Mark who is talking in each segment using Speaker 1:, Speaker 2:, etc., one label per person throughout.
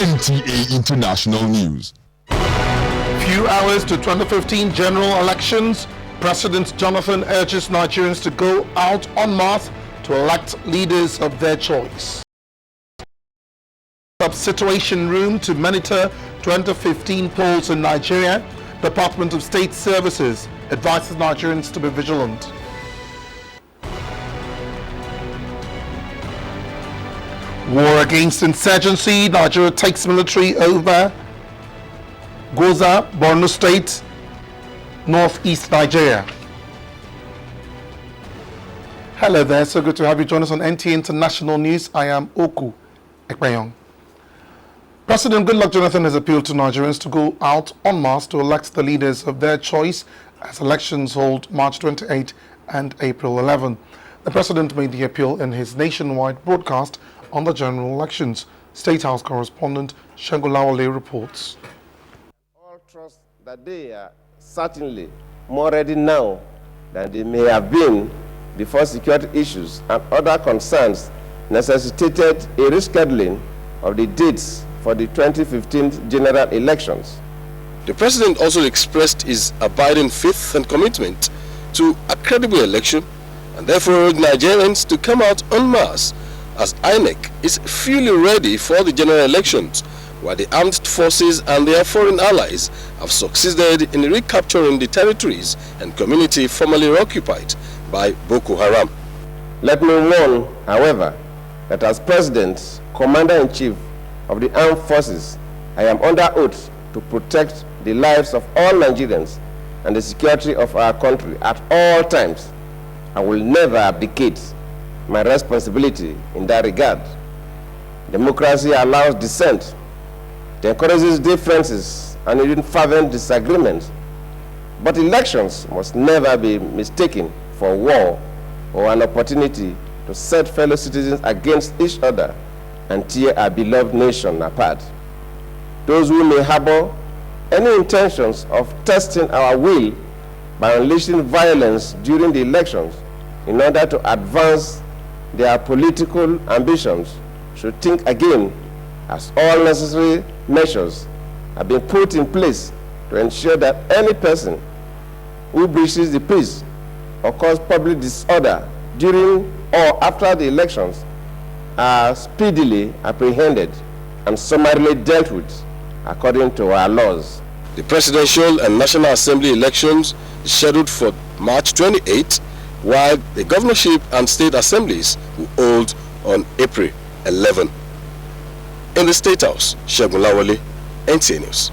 Speaker 1: NTA International News.
Speaker 2: Few hours to 2015 general elections, President Jonathan urges Nigerians to go out en masse to elect leaders of their choice. Situation room to monitor 2015 polls in Nigeria. Department of State Services advises Nigerians to be vigilant. War against insurgency. Nigeria takes military over Gwoza, Borno State, northeast Nigeria. Hello there, so good to have you join us on NTA International News. I am Oku Ekpeyong. President Goodluck Jonathan has appealed to Nigerians to go out en masse to elect the leaders of their choice as elections hold March 28 and April 11. The president made the appeal in his nationwide broadcast on the general elections. State House correspondent Shangolawale reports.
Speaker 3: All trust that they are certainly more ready now than they may have been before security issues and other concerns necessitated a rescheduling of the dates for the 2015 general elections.
Speaker 4: The president also expressed his abiding faith and commitment to a credible election and therefore urged Nigerians to come out en masse as INEC is fully ready for the general elections, while the armed forces and their foreign allies have succeeded in recapturing the territories and community formerly occupied by Boko Haram.
Speaker 3: Let me warn, however, that as President, Commander-in-Chief of the Armed Forces, I am under oath to protect the lives of all Nigerians and the security of our country at all times. I will never abdicate my responsibility in that regard. Democracy allows dissent. It encourages differences and even fervent disagreements. But elections must never be mistaken for war or an opportunity to set fellow citizens against each other and tear our beloved nation apart. Those who may harbor any intentions of testing our will by unleashing violence during the elections in order to advance their political ambitions should think again, as all necessary measures have been put in place to ensure that any person who breaches the peace or causes public disorder during or after the elections are speedily apprehended and summarily dealt with according to our laws.
Speaker 4: The presidential and National Assembly elections is scheduled for March 28, while the governorship and state assemblies will hold on April 11. In the State House, Shegun Lawale, NTA News.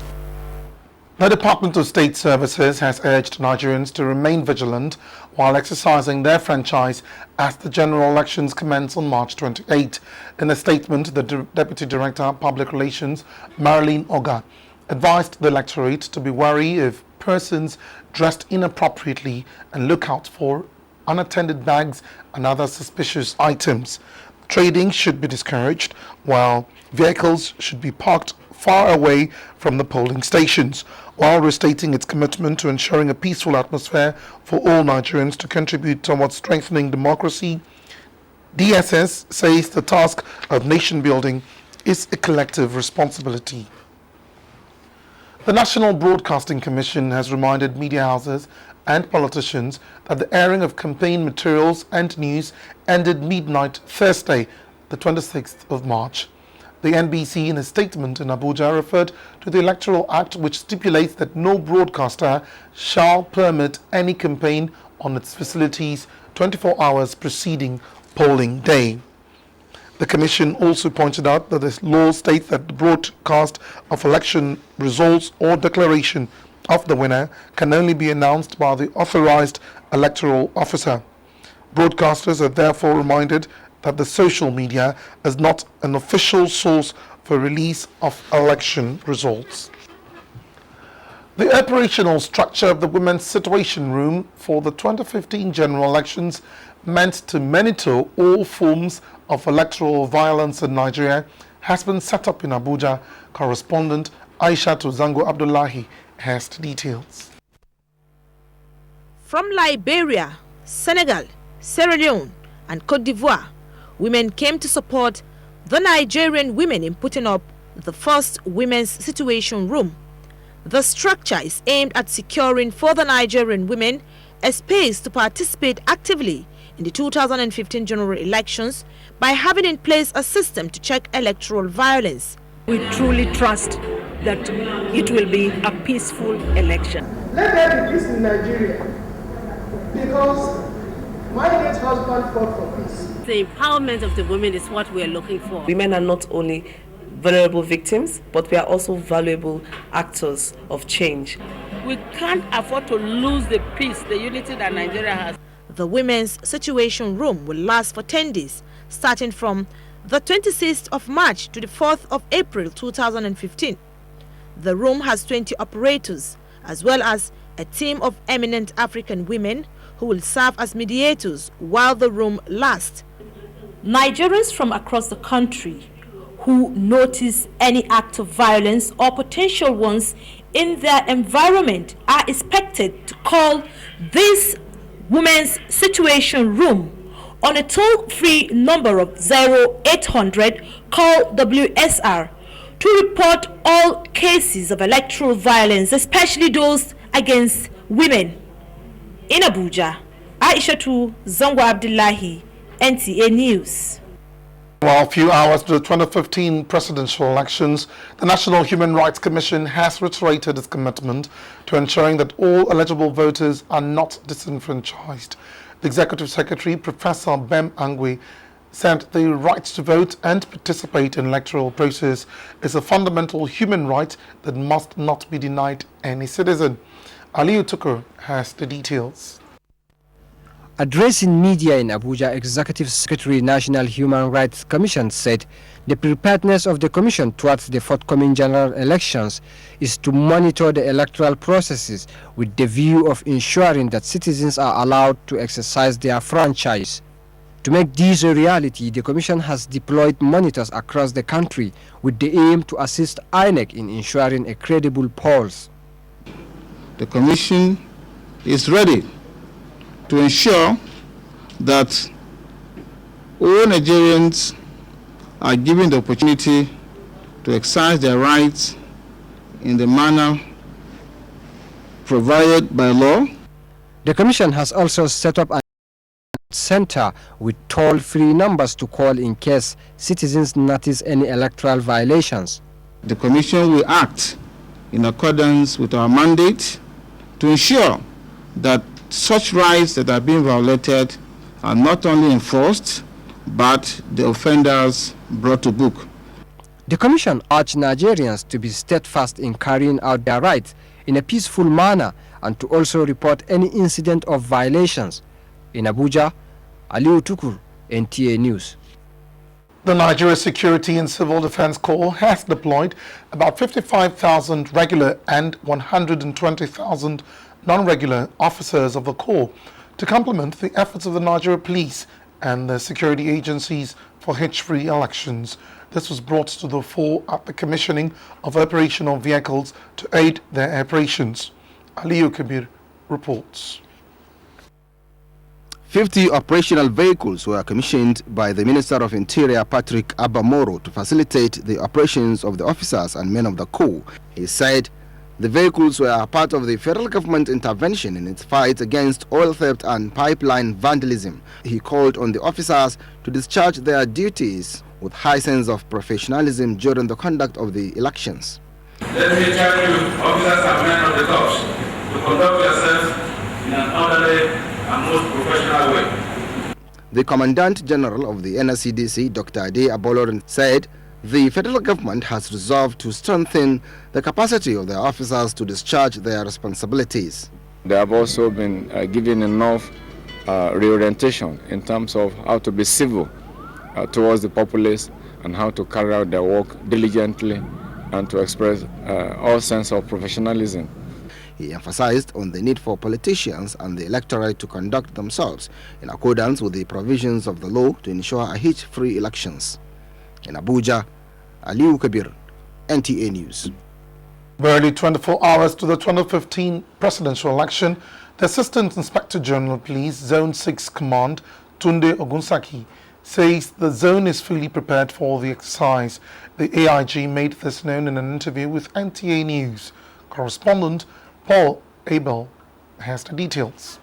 Speaker 2: The Department of State Services has urged Nigerians to remain vigilant while exercising their franchise as the general elections commence on March 28. In a statement, the Deputy Director of Public Relations, Marilyn Oga, advised the electorate to be wary of persons dressed inappropriately and look out for unattended bags and other suspicious items. Trading should be discouraged, while vehicles should be parked far away from the polling stations, while restating its commitment to ensuring a peaceful atmosphere for all Nigerians to contribute towards strengthening democracy. DSS says the task of nation building is a collective responsibility. The National Broadcasting Commission has reminded media houses and politicians that the airing of campaign materials and news ended midnight Thursday, the 26th of March. The NBC, in a statement in Abuja, referred to the Electoral Act, which stipulates that no broadcaster shall permit any campaign on its facilities 24 hours preceding polling day. The Commission also pointed out that this law states that the broadcast of election results or declaration of the winner can only be announced by the authorized electoral officer. Broadcasters are therefore reminded that the social media is not an official source for release of election results. The operational structure of the Women's Situation Room for the 2015 general elections meant to monitor all forms of electoral violence in Nigeria has been set up in Abuja. Correspondent Aishatu Zango Abdullahi has the details.
Speaker 5: From Liberia, Senegal, Sierra Leone and Cote d'Ivoire, women came to support the Nigerian women in putting up the first Women's Situation Room. The structure is aimed at securing for the Nigerian women a space to participate actively in the 2015 general elections by having in place a system to check electoral violence.
Speaker 6: We truly trust that it will be a peaceful election.
Speaker 7: Let there be peace in Nigeria, because my late husband fought for peace.
Speaker 8: The empowerment of the women is what we are looking for.
Speaker 9: Women are not only vulnerable victims, but we are also valuable actors of change.
Speaker 6: We can't afford to lose the peace, the unity that Nigeria has.
Speaker 5: The Women's Situation Room will last for 10 days, starting from the 26th of March to the 4th of April 2015. The room has 20 operators, as well as a team of eminent African women who will serve as mediators while the room lasts.
Speaker 10: Nigerians from across the country who notice any act of violence or potential ones in their environment are expected to call this Women's Situation Room on a toll-free number of 0800 call WSR to report all cases of electoral violence, especially those against women. In Abuja, Aishatu Zango Abdullahi, NTA News.
Speaker 2: Well, a few hours to the 2015 presidential elections, the National Human Rights Commission has reiterated its commitment to ensuring that all eligible voters are not disenfranchised. The Executive Secretary, Professor Bem Angwe, said the right to vote and participate in the electoral process is a fundamental human right that must not be denied any citizen. Aliyu Tukur has the details.
Speaker 11: Addressing media in Abuja, Executive Secretary National Human Rights Commission said the preparedness of the Commission towards the forthcoming general elections is to monitor the electoral processes with the view of ensuring that citizens are allowed to exercise their franchise. To make this a reality, the Commission has deployed monitors across the country with the aim to assist INEC in ensuring a credible polls.
Speaker 12: The Commission is ready to ensure that all Nigerians are given the opportunity to exercise their rights in the manner provided by law.
Speaker 11: The Commission has also set up a center with toll-free numbers to call in case citizens notice any electoral violations.
Speaker 12: The Commission will act in accordance with our mandate to ensure that such rights that are being violated are not only enforced, but the offenders brought to book.
Speaker 11: The Commission urged Nigerians to be steadfast in carrying out their rights in a peaceful manner and to also report any incident of violations. In Abuja, Aliyu Tukur, NTA News.
Speaker 2: The Nigeria Security and Civil Defense Corps has deployed about 55,000 regular and 120,000 non-regular officers of the Corps to complement the efforts of the Nigeria Police and the security agencies for hitch-free elections. This was brought to the fore at the commissioning of operational vehicles to aid their operations. Aliyu Kabir reports.
Speaker 13: 50 operational vehicles were commissioned by the Minister of Interior, Patrick Abamoro, to facilitate the operations of the officers and men of the Corps. He said the vehicles were a part of the federal government intervention in its fight against oil theft and pipeline vandalism. He called on the officers to discharge their duties with high sense of professionalism during the conduct of the elections.
Speaker 14: Let me tell you, officers and men of the corps, to conduct yourself in an orderly and most professional way.
Speaker 13: The Commandant General of the NSCDC, Dr. Ade Abolorin, said the federal government has resolved to strengthen the capacity of their officers to discharge their responsibilities.
Speaker 15: They have also been given enough reorientation in terms of how to be civil towards the populace and how to carry out their work diligently and to express all sense of professionalism.
Speaker 13: He emphasized on the need for politicians and the electorate to conduct themselves in accordance with the provisions of the law to ensure a hitch-free elections. In Abuja, Aliyu Kabir, NTA News.
Speaker 2: Barely 24 hours to the 2015 presidential election, the Assistant Inspector General Police Zone 6 Command, Tunde Ogunsaki, says the zone is fully prepared for the exercise. The AIG made this known in an interview with NTA News. Correspondent Paul Abel has the details.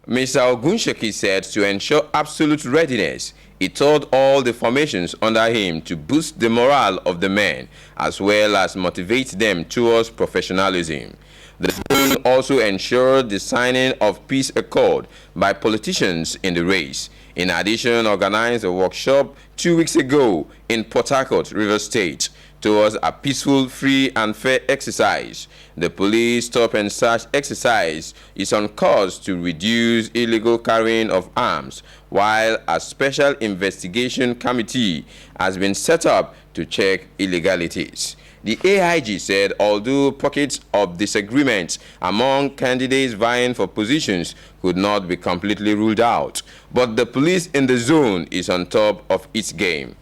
Speaker 16: Mr. Ogunsheki said to ensure absolute readiness, he told all the formations under him to boost the morale of the men as well as motivate them towards professionalism. The zone also ensured the signing of peace accord by politicians in the race. In addition, organized a workshop 2 weeks ago in Port Harcourt, Rivers State, towards a peaceful, free and fair exercise. The police stop and search exercise is on course to reduce illegal carrying of arms, while a special investigation committee has been set up to check illegalities. The AIG said although pockets of disagreement among candidates vying for positions could not be completely ruled out, but the police in the zone is on top of its game.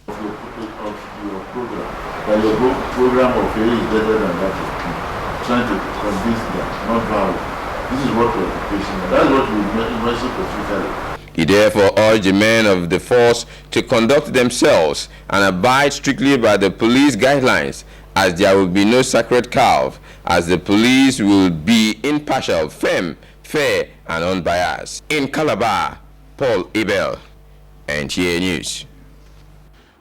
Speaker 17: Your program of A is better than that of P. Trying to convince them, not violent. This is what we're facing. That's what we mentioned specifically.
Speaker 16: He therefore urged the men of the force to conduct themselves and abide strictly by the police guidelines, as there will be no sacred cow, as the police will be impartial, firm, fair, and unbiased. In Calabar, Paul Abel, NTA News.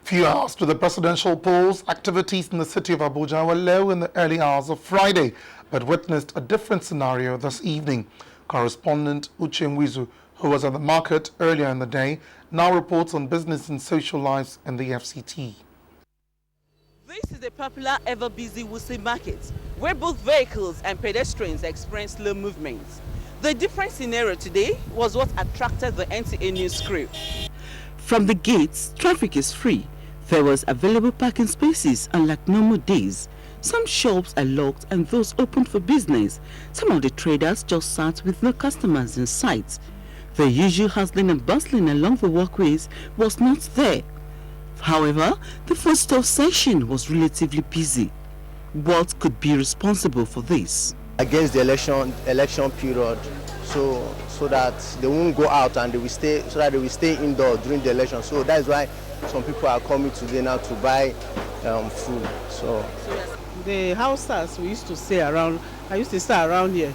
Speaker 2: Few hours to the presidential polls, activities in the city of Abuja were low in the early hours of Friday, but witnessed a different scenario this evening. Correspondent Uche Nwizu, who was at the market earlier in the day, now reports on business and social lives in the FCT.
Speaker 18: This is the popular ever-busy Wuse market, where both vehicles and pedestrians experience slow movements. The different scenario today was what attracted the NTA News crew.
Speaker 19: From the gates, traffic is free. There was available parking spaces unlike normal days. Some shops are locked and those open for business. Some of the traders just sat with no customers in sight. The usual hustling and bustling along the walkways was not there. However, the foodstuff section was relatively busy. What could be responsible for this?
Speaker 20: Against the election period, so that they won't go out and they will stay, so that they will stay indoors during the election. So that's why some people are coming today now to buy food. So
Speaker 7: the houses we used to stay around, I used to stay around here.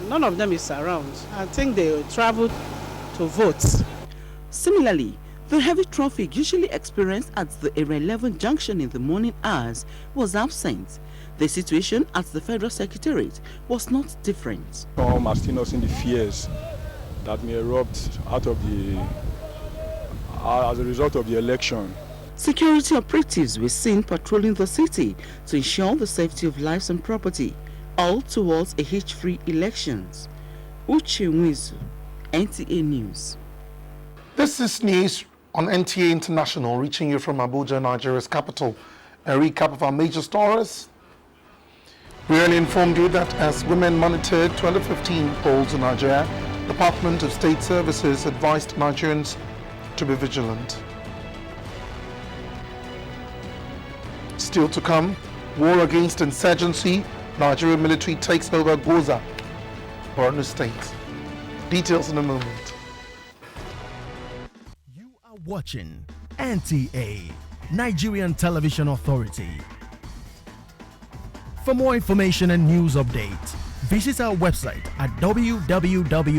Speaker 7: None of them is around. I think they traveled to vote.
Speaker 19: Similarly, the heavy traffic usually experienced at the Area 11 junction in the morning hours was absent. The situation at the Federal Secretariat was not different.
Speaker 21: Some are still not seeing the fears that may erupt out of as a result of the election.
Speaker 19: Security operatives were seen patrolling the city to ensure the safety of lives and property, all towards a hitch-free elections. Uche Nwizu, NTA News.
Speaker 2: This is news on NTA International, reaching you from Abuja, Nigeria's capital. A recap of our major stories. We earlier informed you that as women monitored 2015 polls in Nigeria, the Department of State Services advised Nigerians to be vigilant. Still to come, war against insurgency, Nigerian military takes over Gwoza, Borno State. Details in a moment.
Speaker 22: You are watching NTA, Nigerian Television Authority. For more information and news updates, visit our website at www.nta.ng,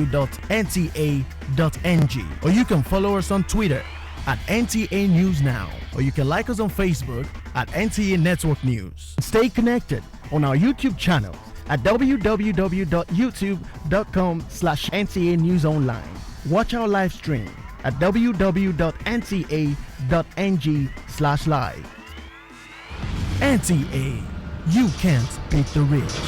Speaker 22: or you can follow us on Twitter at NTA News Now, or you can like us on Facebook at NTA Network News. Stay connected on our YouTube channel at www.youtube.com/NTA News Online. Watch our live stream at www.nta.ng/live. NTA, you can't beat the rich.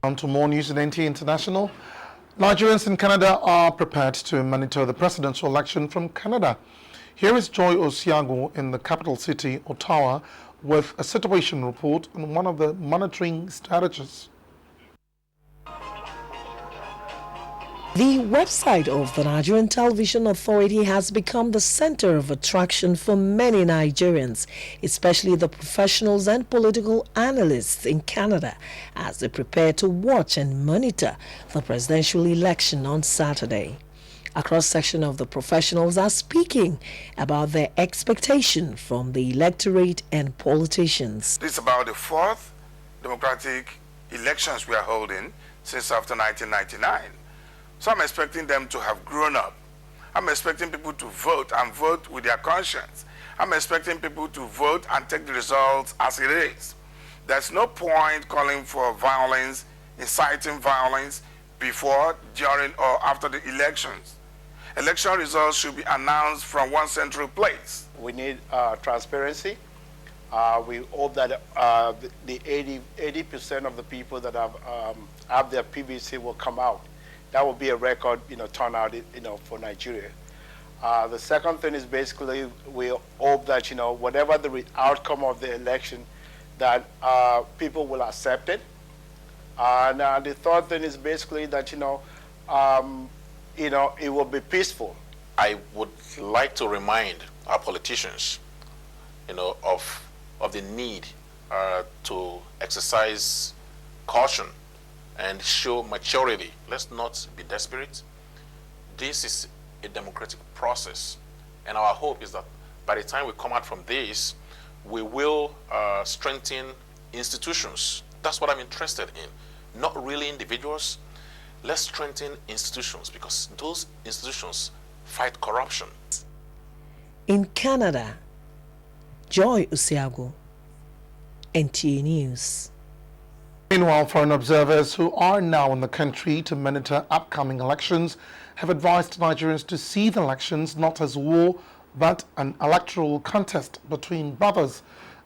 Speaker 2: On to more news in NTA International. Nigerians in Canada are prepared to monitor the presidential election from Canada. Here is Joy Osiago in the capital city, Ottawa, with a situation report on one of the monitoring strategies.
Speaker 1: The website of the Nigerian Television Authority has become the center of attraction for many Nigerians, especially the professionals and political analysts in Canada, as they prepare to watch and monitor the presidential election on Saturday. A cross-section of the professionals are speaking about their expectation from the electorate and politicians.
Speaker 3: This is about the fourth democratic elections we are holding since after 1999. So I'm expecting them to have grown up. I'm expecting people to vote and vote with their conscience. I'm expecting people to vote and take the results as it is. There's no point calling for violence, inciting violence before, during, or after the elections. Election results should be announced from one central place.
Speaker 23: We need transparency. We hope that the 80% of the people that have their PVC will come out. That will be a record, turnout, for Nigeria. The second thing is basically we hope that, whatever the outcome of the election, that people will accept it. And the third thing is basically that, it will be peaceful.
Speaker 24: I would like to remind our politicians, of the need to exercise caution and show maturity. Let's not be desperate. This is a democratic process, and our hope is that by the time we come out from this, we will strengthen institutions. That's what I'm interested in, not really individuals. Let's strengthen institutions, because those institutions fight corruption.
Speaker 1: In Canada, Joy Usiago, NTA News.
Speaker 2: Meanwhile, foreign observers who are now in the country to monitor upcoming elections have advised Nigerians to see the elections not as war, but an electoral contest between brothers.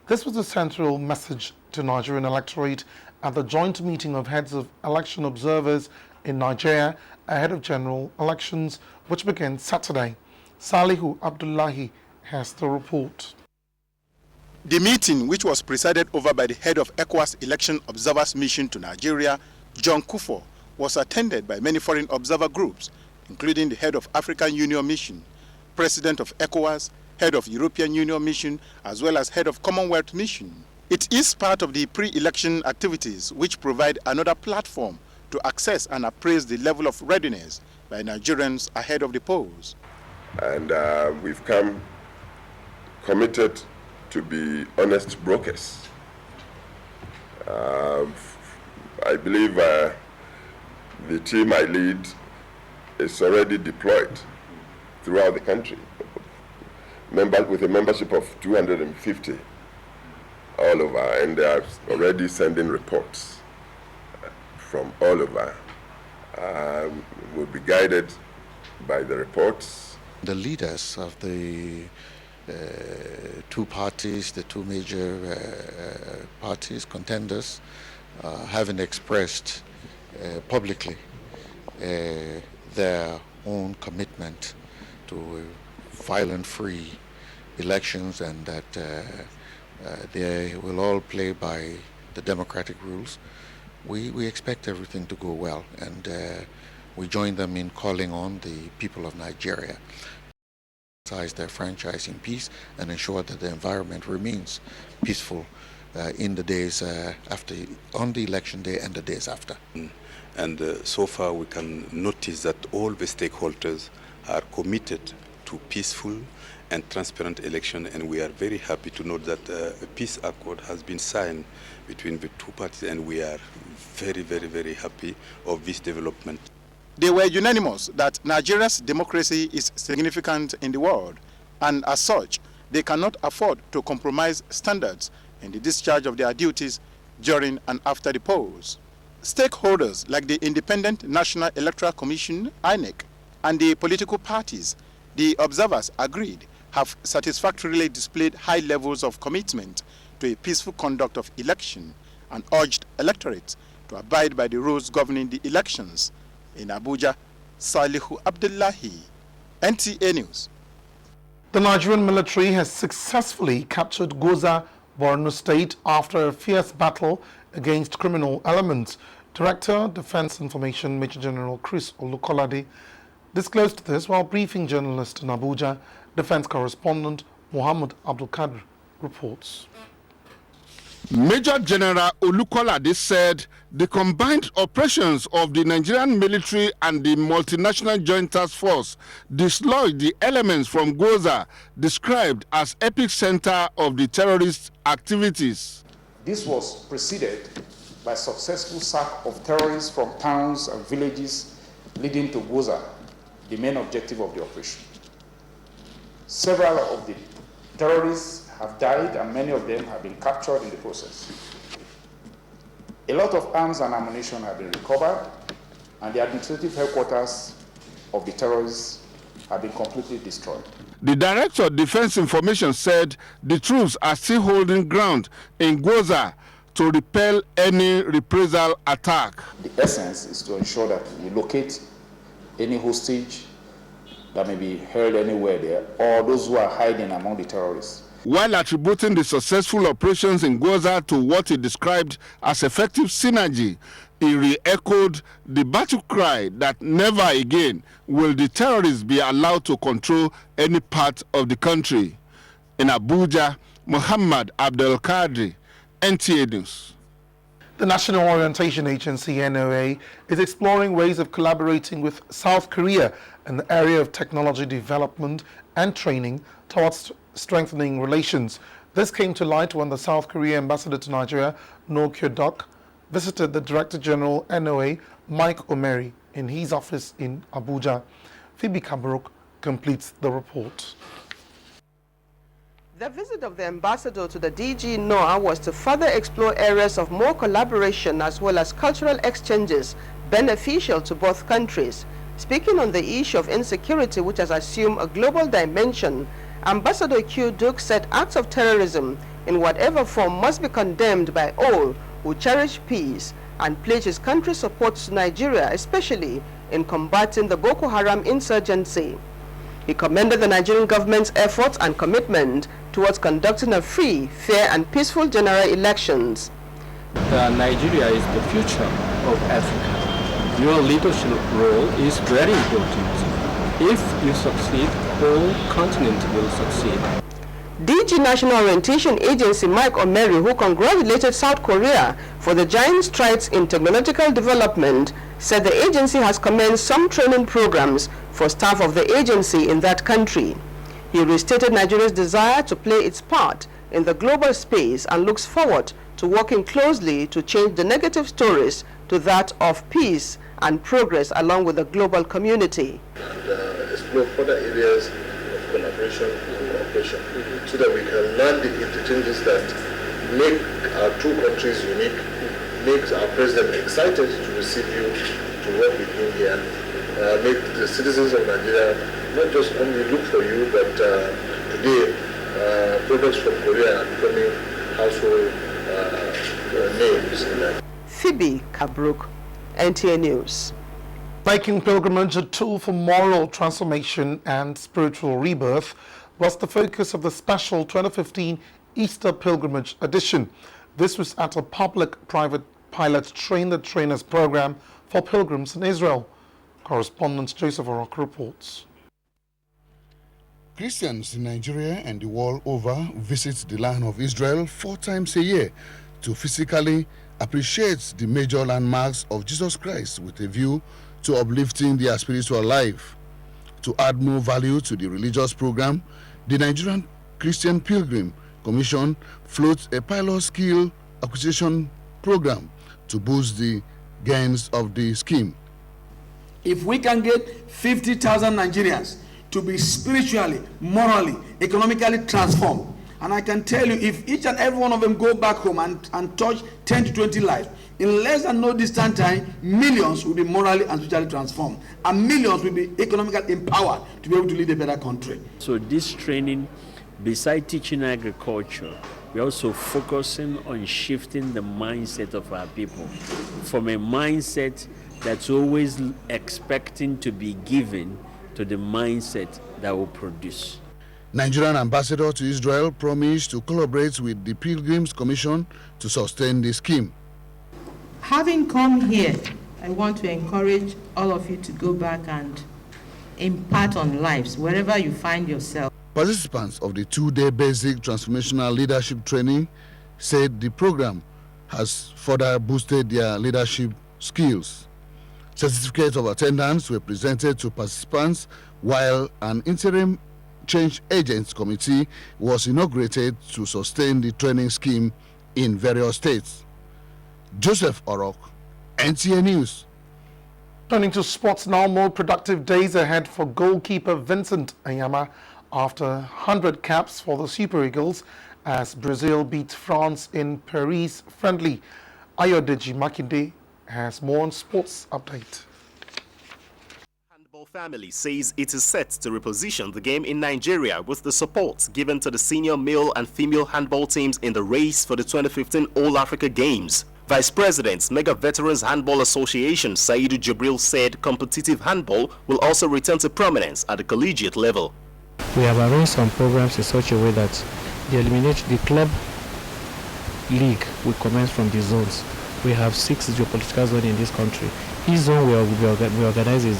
Speaker 2: This was the central message to Nigerian electorate at the joint meeting of heads of election observers in Nigeria ahead of general elections, which begin Saturday. Salihu Abdullahi has the report.
Speaker 25: The meeting, which was presided over by the head of ECOWAS Election Observers Mission to Nigeria, John Kufo, was attended by many foreign observer groups, including the head of African Union Mission, president of ECOWAS, head of European Union Mission, as well as head of Commonwealth Mission. It is part of the pre-election activities which provide another platform to assess and appraise the level of readiness by Nigerians ahead of the polls.
Speaker 26: And we've come committed to be honest brokers. I believe the team I lead is already deployed throughout the country, with a membership of 250 all over, and they are already sending reports from all over. We'll be guided by the reports.
Speaker 27: The leaders of the two parties, the two major parties, contenders, having expressed publicly their own commitment to violent-free elections, and that they will all play by the democratic rules. We expect everything to go well, and we join them in calling on the people of Nigeria to exercise their franchise in peace and ensure that the environment remains peaceful in the days on the election day and the days after.
Speaker 28: And so far we can notice that all the stakeholders are committed to peaceful and transparent election, and we are very happy to note that a peace accord has been signed between the two parties, and we are very, very, very happy of this development.
Speaker 25: They were unanimous that Nigeria's democracy is significant in the world, and as such, they cannot afford to compromise standards in the discharge of their duties during and after the polls. Stakeholders like the Independent National Electoral Commission, INEC, and the political parties, the observers agreed, have satisfactorily displayed high levels of commitment to a peaceful conduct of election and urged electorates to abide by the rules governing the elections. In Abuja, Salihu Abdullahi, NTA News.
Speaker 2: The Nigerian military has successfully captured Gwoza, Borno State, after a fierce battle against criminal elements. Director, Defense Information Major General Chris Olukolade disclosed this while briefing journalists in Abuja. Defense correspondent Muhammad Abdul Kadir reports.
Speaker 4: Major General Olukolade said the combined operations of the Nigerian military and the multinational joint task force dislodged the elements from Gwoza, described as epicenter of the terrorist activities.
Speaker 5: This was preceded by successful sack of terrorists from towns and villages leading to Gwoza, the main objective of the operation. Several of the terrorists have died and many of them have been captured in the process. A lot of arms and ammunition have been recovered, and the administrative headquarters of the terrorists have been completely destroyed.
Speaker 4: The Director of Defense Information said the troops are still holding ground in Gwoza to repel any reprisal attack.
Speaker 5: The essence is to ensure that we locate any hostage that may be held anywhere there, or those who are hiding among the terrorists.
Speaker 4: While attributing the successful operations in Gwoza to what he described as effective synergy, he re-echoed the battle cry that never again will the terrorists be allowed to control any part of the country. In Abuja, Muhammad Abdul Kadri, NTA News.
Speaker 2: The National Orientation Agency, NOA, is exploring ways of collaborating with South Korea in the area of technology development and training towards strengthening relations. This came to light when the South Korea ambassador to Nigeria, No Kyo-duk, visited the Director General NOA, Mike Omeri, in his office in Abuja. Phoebe Kabrok completes the report.
Speaker 6: The visit of the ambassador to the DG NOAA was to further explore areas of more collaboration as well as cultural exchanges beneficial to both countries. Speaking on the issue of insecurity, which has assumed a global dimension, Ambassador Kyo-duk said acts of terrorism in whatever form must be condemned by all who cherish peace, and pledged his country's support to Nigeria, especially in combating the Boko Haram insurgency. He commended the Nigerian government's efforts and commitment towards conducting a free, fair and peaceful general elections.
Speaker 8: Nigeria is the future of Africa. Your leadership role is very important. If you succeed, the whole continent will succeed.
Speaker 6: DG National Orientation Agency Mike Omeri, who congratulated South Korea for the giant strides in technological development, said the agency has commenced some training programs for staff of the agency in that country. He restated Nigeria's desire to play its part in the global space and looks forward to working closely to change the negative stories to that of peace and progress along with the global community.
Speaker 17: And explore further areas of collaboration and cooperation so that we can learn the interchanges that make our two countries unique, makes our president excited to receive you to work with him here, make the citizens of Nigeria not just only look for you, but today products from Korea are becoming household names in that.
Speaker 6: Phoebe Kabruk, NTA News.
Speaker 2: Making pilgrimage a tool for moral transformation and spiritual rebirth was the focus of the special 2015 Easter Pilgrimage Edition. This was at a public-private pilot train-the-trainers program for pilgrims in Israel. Correspondent Joseph Orok reports.
Speaker 9: Christians in Nigeria and the world over visit the land of Israel 4 times a year to physically appreciate the major landmarks of Jesus Christ with a view to uplifting their spiritual life. To add more value to the religious program, the Nigerian Christian Pilgrim Commission floats a pilot skill acquisition program to boost the gains of the scheme.
Speaker 10: If we can get 50,000 Nigerians to be spiritually, morally, economically transformed, and I can tell you, if each and every one of them go back home and touch 10 to 20 lives, in less than no distant time, millions will be morally and spiritually transformed, and millions will be economically empowered to be able to lead a better country.
Speaker 11: So this training, besides teaching agriculture, we're also focusing on shifting the mindset of our people from a mindset that's always expecting to be given to the mindset that will produce.
Speaker 9: Nigerian ambassador to Israel promised to collaborate with the Pilgrims Commission to sustain the scheme.
Speaker 7: Having come here, I want to encourage all of you to go back and impart on lives wherever you find yourself.
Speaker 9: Participants of the 2-day basic transformational leadership training said the program has further boosted their leadership skills. Certificates of attendance were presented to participants, while an interim change agents committee was inaugurated to sustain the training scheme in various states. Joseph Orok, NTA News.
Speaker 2: Turning to sports now, more productive days ahead for goalkeeper Vincent Anyama after 100 caps for the Super Eagles as Brazil beat France in Paris friendly. Ayodeji Makinde has more on sports update.
Speaker 12: Handball family says it is set to reposition the game in Nigeria with the support given to the senior male and female handball teams in the race for the 2015 All-Africa Games. Vice President, Mega Veterans Handball Association Saidu Jibril said competitive handball will also return to prominence at the collegiate level.
Speaker 13: We have arranged some programs in such a way that the club league will commence from the zones. We have 6 geopolitical zones in this country. Each zone we organize is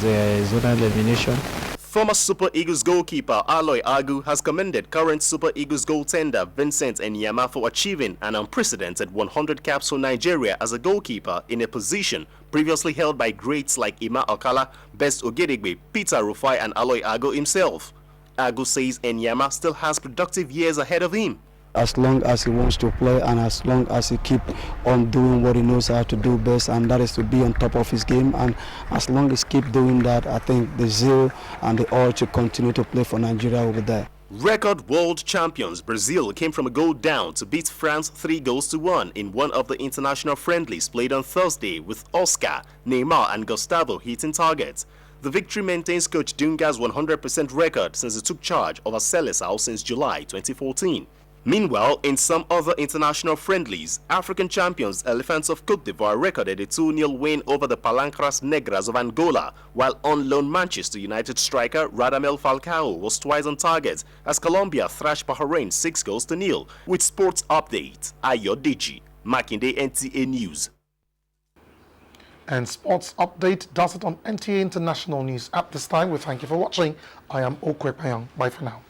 Speaker 13: zonal elimination.
Speaker 12: Former Super Eagles goalkeeper Aloy Agu has commended current Super Eagles goaltender Vincent Anyama for achieving an unprecedented 100 caps for Nigeria as a goalkeeper in a position previously held by greats like Ima Okala, Best Ogedegbe, Peter Rufai and Aloy Agu himself. Agu says Anyama still has productive years ahead of him.
Speaker 14: As long as he wants to play and as long as he keep on doing what he knows how to do best, and that is to be on top of his game, and as long as he keep doing that, I think the zeal and the urge to continue to play for Nigeria will be there.
Speaker 12: Record world champions Brazil came from a goal down to beat France 3-1 in one of the international friendlies played on Thursday, with Oscar, Neymar and Gustavo hitting targets. The victory maintains coach Dunga's 100% record since he took charge of Seleção since July 2014. Meanwhile, in some other international friendlies, African champions Elephants of Cote d'Ivoire recorded a 2-0 win over the Palancras Negras of Angola, while on-loan Manchester United striker Radamel Falcao was twice on target as Colombia thrashed Bahrain 6-0. With sports update, Ayodeji Makinde, NTA News.
Speaker 2: And sports update does it on NTA International News. At this time, we thank you for watching. I am Okwe Payang. Bye for now.